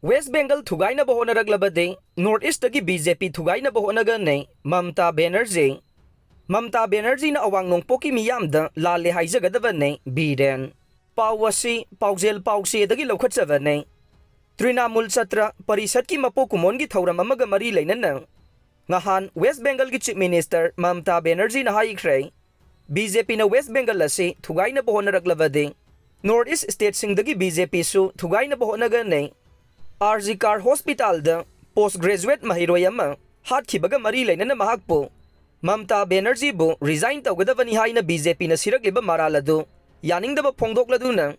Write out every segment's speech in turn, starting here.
West Bengal Thugainaba Hotnaraklabadi, North East tagi BJP Thugainaba Hotnagani, Mamata Banerjee. Mamata Banerjee na awang nung poki miyamda lali haizagadavane, Biden. Pawasi, Pauzel Pausi dagi laukatsavane. Trinamul Satra, Parisat ki mapokumon gi thauram amaga mari lainana. Ngahan, West Bengal ki Chief Minister Mamata Banerjee na haikray. BJP na West Bengal lasi Thugainaba Hotnaraklabadi. North East State sing dagi BJP su Thugainaba Hotnagani. RG Hospital da postgraduate mahiroy ama hatkibaga mari lainana mahakpo Mamata Banerjee bu resign tawgadavani haina BJP na siragliba maraladu yaningdaba phongdokladuna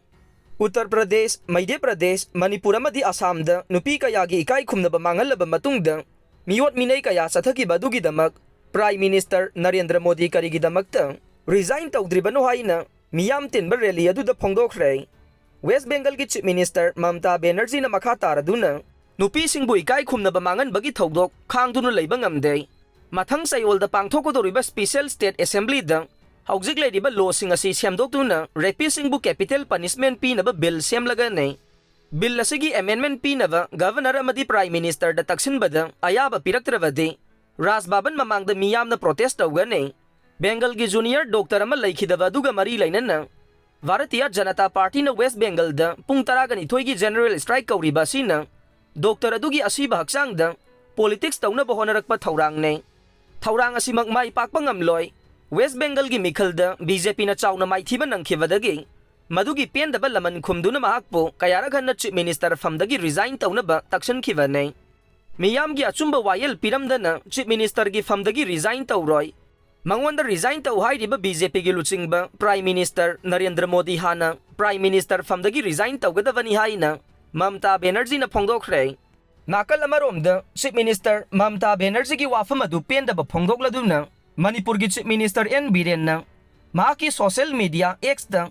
Uttar Pradesh, Madhya Pradesh, Manipur amadi Assam da nupi kayagi ikai khumnaba mangalaba matungda miyot minay kaya sathakiba dugidamak Prime Minister Narendra Modi karigidamakta resign tawdribano haina miyam tinba rally aduda phongdokray West Bengal ki Chief Minister Mamata Banerjee na makataraduna nupi singbu ikai khumna bamangan bagi thaudok khangduna leiba ngamde mathang sayol da pangthokodoriba Special State Assembly da haujik leidiba law sing asi semdokduna rapi singbu capital punishment pinaba bill semlaga nei bill asigi amendment pinaba governor amadi prime minister da taksin bada ayaba piraktravadi rasbaban mamang da miyamna protest tawga nei Bengal ki junior doctor ama leikhidaba duga mari lainana Varatiya Janata Party na West Bengal da pung taragan itoy general strike kauriba sina Dr. Adugi asiba haksang da politics tawna bahonarakpa thaurang ne thaurang asimak mai pakpangamloy West Bengal gi mikhal da BJP na chawna mai thiba nangkhibadagi madugi pendaba laman khumduna mahakpo kayaraghan na Chief Minister famdagi resign tawna ba takshan khiba ne miyam gi achumba wayel piramdana Chief Minister gi famdagi resign tawroy Mangwanda resign taw hairiba BJP gi luchingba Prime Minister Narendra Modi hana Prime Minister famdagi resign tawgadavani haina Mamata Banerjee na phongdokray nakal amaromda Chief Minister Mamata Banerjee gi wafam adu pendaba phongdokladuna Manipur gi Chief Minister N Biren na maki social media X da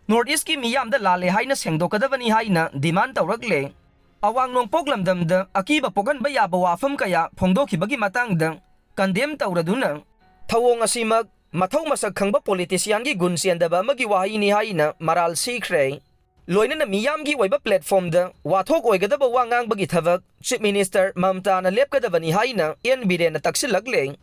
North East ki miyam da lale haina sengdokadavani haina demand tawrakle awang nong poklamdam da akiba pogan ba yaba wafam kaya phongdokhibagi matang da condemn tawraduna Thawong asimag mathaw masag khangba politician gi gunsiandaba magi wahi ni haina maral sikray loina na miyam gi waiba platform da wathok oigadaba wangang bagi thavak Chief Minister Mamata na lepkadaba ni haina en bire na taksilagle